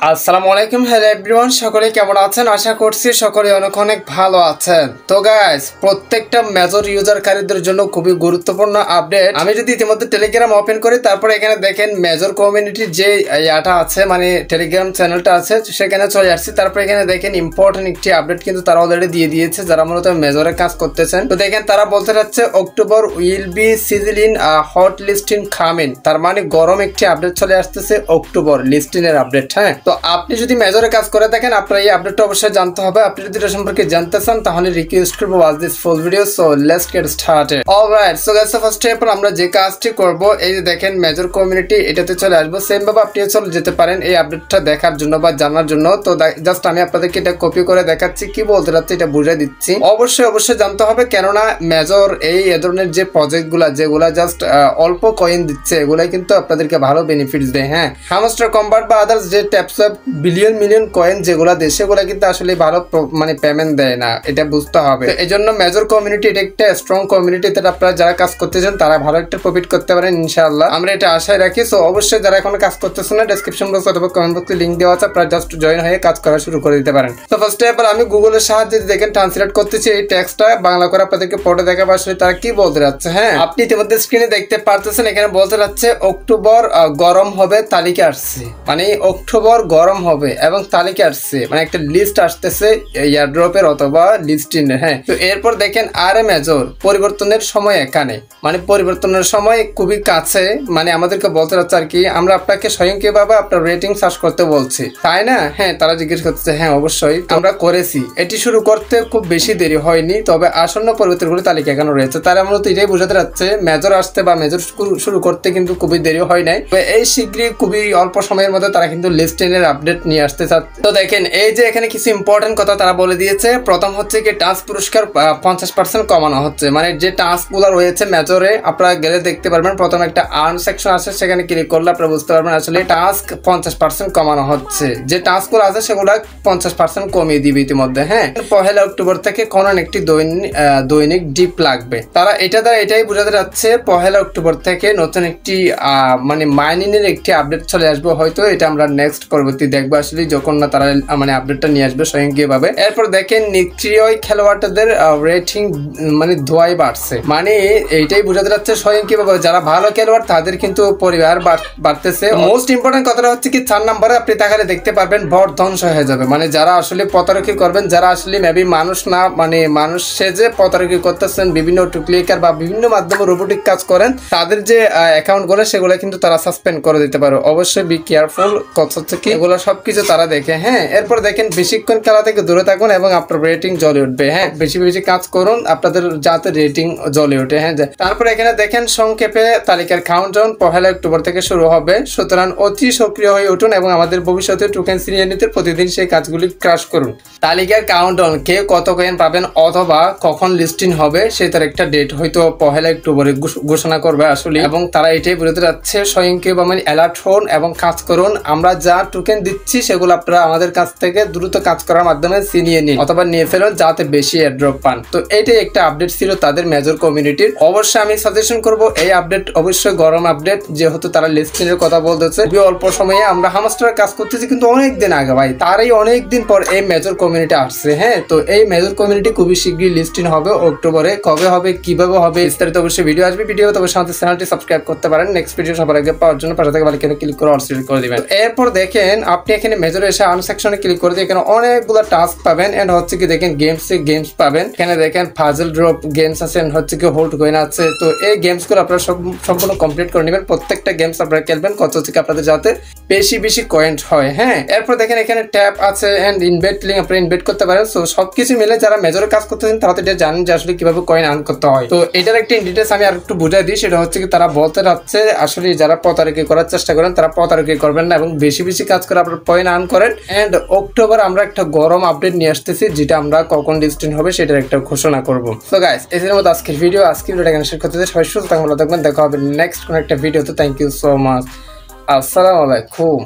আসসালামু আলাইকুম, hello everyone, সকলে কেমন আছেন? আশা করছি সকলে অনেক অনেক ভালো আছেন। তো গাইস, প্রত্যেকটা মেজর ইউজারকারীদের জন্য খুবই গুরুত্বপূর্ণ আপডেট। আমি যদি ইতিমধ্যে টেলিগ্রাম ওপেন করি, তারপরে এখানে দেখেন মেজর কমিউনিটির যে ইয়াটা আছে, মানে টেলিগ্রাম চ্যানেলটা আছে, সেখানে চলে আসছি। তারপরে এখানে দেখেন ইম্পর্টেন্ট একটি আপডেট কিন্তু তারা অলরেডি দিয়ে দিয়েছে, যারা মূলত মেজরে কাজ করতেছেন। তো দেখেন তারা বলতে যাচ্ছে October will be sizzle in hot list in খামিন, তার মানে গরম একটি আপডেট চলে আসতেছে, অক্টোবর লিস্টিনের আপডেট। হ্যাঁ, তো আপনি যদি মেজরে কাজ করে থাকেন, আপনার এই আপডেটটা অবশ্যই জানতে হবে। আপনি যদি এটা সম্পর্কে জানতে চান, তাহলে রিকোয়েস্ট করবো watch this full video. So let's get started. Alright, so guys, first of all আমরা যে কাজটি করব, এই যে দেখেন মেজর কমিউনিটি, এটাতে চলে আসবো। সেম ভাবে আপনিও চলে যেতে পারেন এই আপডেটটা দেখার জন্য বা জানার জন্য। তো জাস্ট আমি আপনাদেরকে এটা কপি করে দেখাচ্ছি, কি বলতে চাচ্ছি এটা বুঝিয়ে দিচ্ছি। অবশ্যই জানতে হবে, কেননা মেজর এই ধরনের যে প্রজেক্ট গুলা, যেগুলা জাস্ট অল্প কয়েন দিচ্ছে, এগুলাই কিন্তু আপনাদেরকে ভালো বেনিফিটস দেয়। হ্যাঁ, হামস্টার কম্বাট বা আদার্স যে ট্যাপস বিলিয়ন মিলিয়ন কয়েন যেগুলা দেয়, সেগুলা কিন্তু আসলে ভালো মানে পেমেন্ট দেয় না, এটা বুঝতে হবে। এই জন্য মেজর কমিউনিটি এটা একটা স্ট্রং কমিউনিটি, আপনারা যারা কাজ করতেছেন তারা ভালো একটা প্রফিট করতে পারেন ইনশাআল্লাহ, আমরা এটা আশায় রাখি। সো অবশ্যই যারা এখন কাজ করতেছেন না, ডেসক্রিপশন বক্স অথবা কমেন্ট বক্সে লিংক দেওয়া আছে, আপনারা জাস্ট জয়েন হয়ে কাজ করা শুরু করে দিতে পারেন। তো ফার্স্ট অফ অল আমি গুগলের সাহায্যে দেখেন ট্রান্সলেট করতেছি এই টেক্সটটা, বাংলা করে আপনাদেরকে পড়ে দেখাবো আসলে তারা কি বলতে যাচ্ছে। হ্যাঁ, আপনি ইতিমধ্যে স্ক্রিনে দেখতে পারতেছেন, এখানে বলতে যাচ্ছে অক্টোবর গরম হবে, তালিকা আসছে, মানে অক্টোবর গরম হবে এবং তালিকা আসছে, মানে একটা লিস্ট আসতেছে এয়ারড্রপের অথবা লিস্টিনের। হ্যাঁ, তো এরপর দেখেন আরে মেজর পরিবর্তনের সময় এখানে, মানে পরিবর্তনের সময় খুবই কাছে, মানে আমাদেরকে বলতে যাচ্ছে আর কি, আমরা আপনাকে স্বয়ংক্রিয়ভাবে আপনার রেটিং সার্চ করতে বলছি, তাই না? হ্যাঁ, তারা জিজ্ঞেস করতেছে, হ্যাঁ অবশ্যই আমরা করেছি। এটি শুরু করতে খুব বেশি দেরি হয়নি, তবে আসন্ন পরিবর্তনগুলি তালিকা এখানে রয়েছে। তারা মূলত এটাই বোঝাতে যাচ্ছে মেজর আসতে বা মেজর শুরু করতে কিন্তু খুবই দেরি হয় নাই, এই শীঘ্রই খুবই অল্প সময়ের মধ্যে তারা কিন্তু লিস্টিনের আপডেট নিয়ে আসতে চাচ্ছে। তো দেখেন এই যে এখানে কিছু ইম্পর্টেন্ট কথা তারা বলে দিয়েছে। প্রথম হচ্ছে কি টাস্ক পুরস্কার 50% কমানো হচ্ছে, মানে যে টাস্ক গুলো রয়েছে মেজরে, আপনারা গেলে দেখতে পারবেন প্রথম একটা আর্ন সেকশন আছে, সেখানে ক্লিক করলে আপনারা বুঝতে পারবেন আসলে টাস্ক 50% কমানো হচ্ছে। যে টাস্ক গুলো আছে সেগুলো 50% কমিয়ে দিবে ইতিমধ্যে। হ্যাঁ, 1 অক্টোবর থেকে কোন একটি দৈনিক ডিপ লাগবে। তারা এটা দ্বারা এটাই বোঝাতে যাচ্ছে 1 অক্টোবর থেকে নতুন একটি মানে মাইনিং এর একটি আপডেট চলে আসবে, হয়তো এটা আমরা নেক্সট পরবর্তী দেখবো আসলে, যখন না তারা মানে আপডেটটা নিয়ে আসবে স্বয়ংক্রিয়ভাবে। এরপর দেখেন নিষ্ক্রিয় খেলোয়াড়দের রেটিং মানে ধোয়াই বাড়ছে, মানে এইটাই বোঝাতে যাচ্ছে স্বয়ংক্রিয়ভাবে যারা ভালো খেলোয়াড় তাদের কিন্তু পরিবার বাড়তেছে। মোস্ট ইম্পর্টেন্ট কথাটা হচ্ছে কি 4 নম্বরে আপনি তাকালে দেখতে পারবেন ভোট ধ্বংস হয়ে যাবে, মানে যারা আসলে প্রতারকি করবেন, যারা আসলে মেবি মানুষ না, মানে মানুষ সেজে প্রতারকি করতেছেন, বিভিন্ন টুকলিকার বা বিভিন্ন মাধ্যমে রোবোটিক কাজ করেন, তাদের যে অ্যাকাউন্ট গুলো সেগুলো কিন্তু তারা সাসপেন্ড করে দিতে পারে। অবশ্যই বি কেয়ারফুল, কথা হচ্ছে কি এগুলো সবকিছু তারা দেখে। হ্যাঁ, এরপর দেখেন বেশিক্ষণ খেলা থেকে দূরে থাকুন এবং আপনার রেটিং জ্বলে উঠবে। হ্যাঁ, বেশি কাজ করুন আপনাদের যাতে রেটিং জ্বলে ওঠে। হ্যাঁ, তারপরে এখানে দেখেন সংক্ষেপে তালিকার কাউন্টডাউন 1 অক্টোবর থেকে শুরু হবে, সুতরাং অতি সক্রিয় হয়ে উঠুন এবং আমাদের ভবিষ্যতে টোকেন সিনিয়ে নিতে প্রতিদিন সেই কাজগুলি ক্রাশ করুন। তালিকার কাউন্টডাউন, কে কত কয়েন পাবেন অথবা কখন লিস্টিং হবে সেটার একটা ডেট হয়তো 1 অক্টোবরে ঘোষণা করবে আসলে, এবং তারা এটাই বলতে যাচ্ছে স্বয়ংক্রিয়ভাবে অ্যালার্ট হন এবং কাজ করুন। আমরা যা টোকেন দিচ্ছি সেগুলো আপনারা আমাদের কাছ থেকে দ্রুত কাজ করার মাধ্যমে ছিনিয়ে নিন অথবা নিয়ে ফেলুন, যাতে বেশি এয়ারড্রপ পান। তো এইটাই একটা আপডেট ছিল তাদের মেজর কমিউনিটির। অবশ্যই আমি সাজেশন করব এই আপডেট অবশ্যই গরম আপডেট, যেহেতু তারা লিস্টিংয়ের কথা বলতেছে। খুবই অল্প সময়ে আমরা হামস্টার কাজ করতেছি কিন্তু অনেক দিন আগে ভাই, তারই অনেক দিন পর এই মেজর কমিউনিটি আসছে। হ্যাঁ, তো এই মেজর কমিউনিটি খুবই শীঘ্রই লিস্টিং হবে অক্টোবরে। কবে হবে, কিভাবে হবে, বিস্তারিত অবশ্যই ভিডিও আসবে। ভিডিও তবে আমাদের চ্যানেলটি সাবস্ক্রাইব করতে পারেন নেক্সট ভিডিও সবার আগে পাওয়ার জন্য। পাশে থেকে ভালো ক্লিক করে অল সিলেক্ট করে দিবেন। এরপর দেখেন আপনি এখানে মেজরে এসে আর্ন সেকশনে ক্লিক করে দিয়ে এখানে অনেকগুলো টাস্ক পাবেন, এন্ড হচ্ছে কি দেখেন গেমস পাবেন। এখানে দেখেন পাজল ড্রপ গেমস আছে, এন্ড হচ্ছে কি হোল্ড কয়েন আছে। তো এই গেমস গুলো আপনারা সম্পূর্ণ কমপ্লিট করে নেবেন। প্রত্যেকটা গেমস আপনারা খেলবেন কত হচ্ছে আপনাদের যাতে বেশি কয়েন হয়। হ্যাঁ, এরপর দেখেন এখানে ট্যাপ আছে এন্ড ইনভেট লিঙ্ক, আপনারা ইনভেট করতে পারেন। সো সবকিছু মিলে যারা মেজরে কাজ করতেছেন তারা তো এটা জানেন যে আসলে কিভাবে কয়েন আর্ন করতে হয়। তো এটার একটা ডিটেইলস আমি আর একটু বুঝাই দিই, সেটা হচ্ছে কি তারা বলতে যাচ্ছে আসলে যারা প্রতারকি করার চেষ্টা করেন তারা প্রতারকি করবেন না এবং বেশি কাজ করে আপনার পয়েন্ট আর্ন করেন। এন্ড অক্টোবর আমরা একটা গরম আপডেট নিয়ে আসতেছি, যেটা আমরা কখন লিস্টিং হবে সেটার একটা ঘোষণা করব। সো গাইস, এর মধ্যে আজকের ভিডিওটা এখানে শেষ করতে চাই। সবাই সুস্থ থাকবেন, ভালো থাকবেন, দেখা হবে নেক্সট কোন একটা ভিডিওতে। Thank you so much. আসসালামু আলাইকুম।